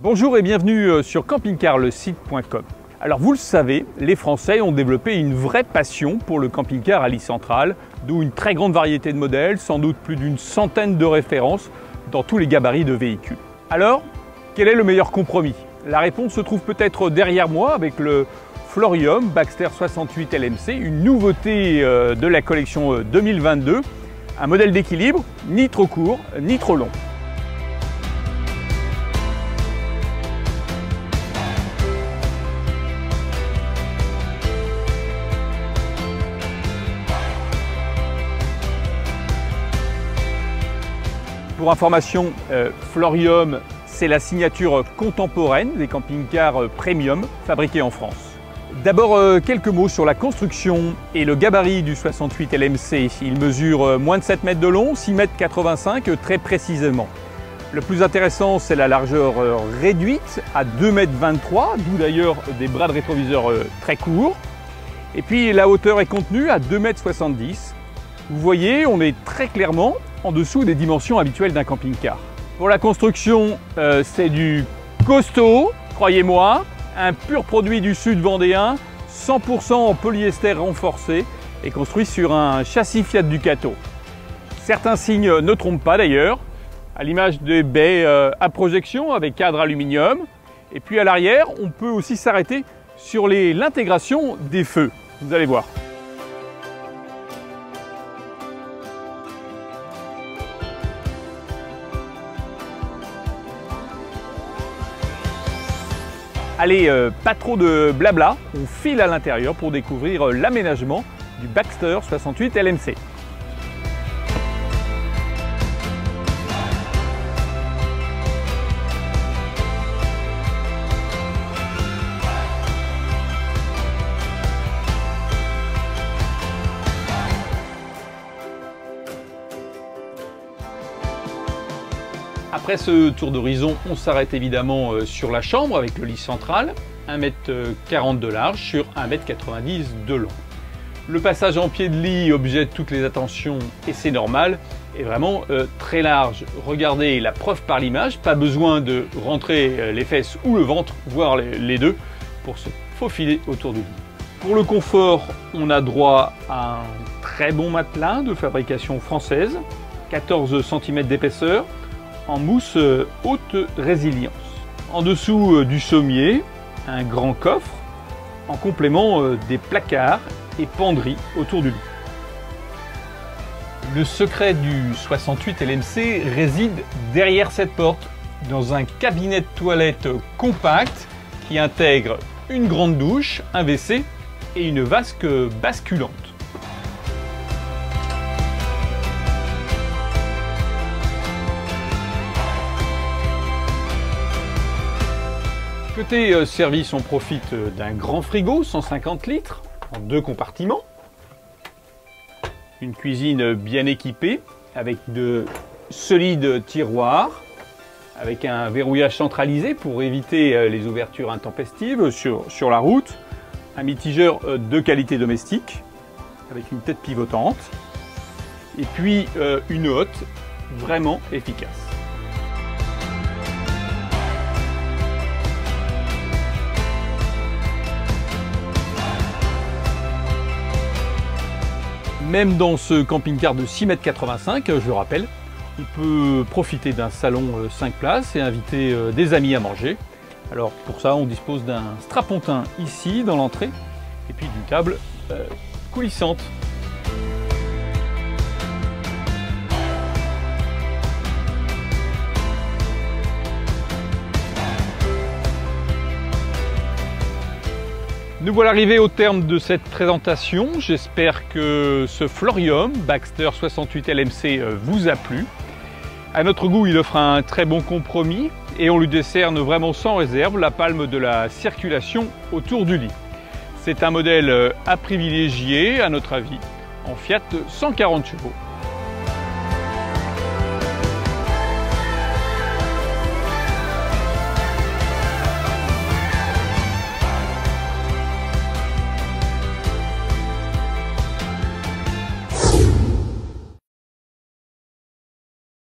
Bonjour et bienvenue sur campingcarlesite.com. Alors vous le savez, les Français ont développé une vraie passion pour le camping-car à lit central, d'où une très grande variété de modèles, sans doute plus d'une centaine de références dans tous les gabarits de véhicules. Alors, quel est le meilleur compromis? La réponse se trouve peut-être derrière moi avec le Florium Baxter 68 LMC, une nouveauté de la collection 2022, un modèle d'équilibre ni trop court ni trop long. Pour information, Florium, c'est la signature contemporaine des camping-cars premium fabriqués en France. D'abord, quelques mots sur la construction et le gabarit du 68 LMC. Il mesure moins de 7 mètres de long, 6,85 m très précisément. Le plus intéressant, c'est la largeur réduite à 2,23 m, d'où d'ailleurs des bras de rétroviseur très courts. Et puis la hauteur est contenue à 2,70 m. Vous voyez, on est très clairement en dessous des dimensions habituelles d'un camping-car. Pour la construction, c'est du costaud, croyez-moi, un pur produit du sud vendéen, 100% en polyester renforcé et construit sur un châssis Fiat Ducato. Certains signes ne trompent pas d'ailleurs, à l'image des baies à projection avec cadre aluminium. Et puis à l'arrière, on peut aussi s'arrêter sur l'intégration des feux, vous allez voir. Allez, pas trop de blabla, on file à l'intérieur pour découvrir l'aménagement du Baxter 68 LMC. Après ce tour d'horizon, on s'arrête évidemment sur la chambre avec le lit central, 1,40 m de large sur 1,90 m de long. Le passage en pied de lit objette toutes les attentions et c'est normal, est vraiment très large. Regardez la preuve par l'image, pas besoin de rentrer les fesses ou le ventre, voire les deux, pour se faufiler autour du lit. Pour le confort, on a droit à un très bon matelas de fabrication française, 14 cm d'épaisseur, en mousse haute résilience. En dessous du sommier, un grand coffre, en complément des placards et penderies autour du lit. Le secret du 68 LMC réside derrière cette porte, dans un cabinet de toilette compact qui intègre une grande douche, un WC et une vasque basculante. Côté service, on profite d'un grand frigo, 150 litres, en 2 compartiments. Une cuisine bien équipée, avec de solides tiroirs, avec un verrouillage centralisé pour éviter les ouvertures intempestives sur la route. Un mitigeur de qualité domestique, avec une tête pivotante. Et puis une hotte vraiment efficace. Même dans ce camping-car de 6,85 m, je le rappelle, on peut profiter d'un salon 5 places et inviter des amis à manger. Alors pour ça, on dispose d'un strapontin ici dans l'entrée et puis d'une table coulissante. Nous voilà arrivés au terme de cette présentation. J'espère que ce Florium Baxter 68 LMC vous a plu. À notre goût, il offre un très bon compromis et on lui décerne vraiment sans réserve la palme de la circulation autour du lit. C'est un modèle à privilégier, à notre avis, en Fiat 140 chevaux.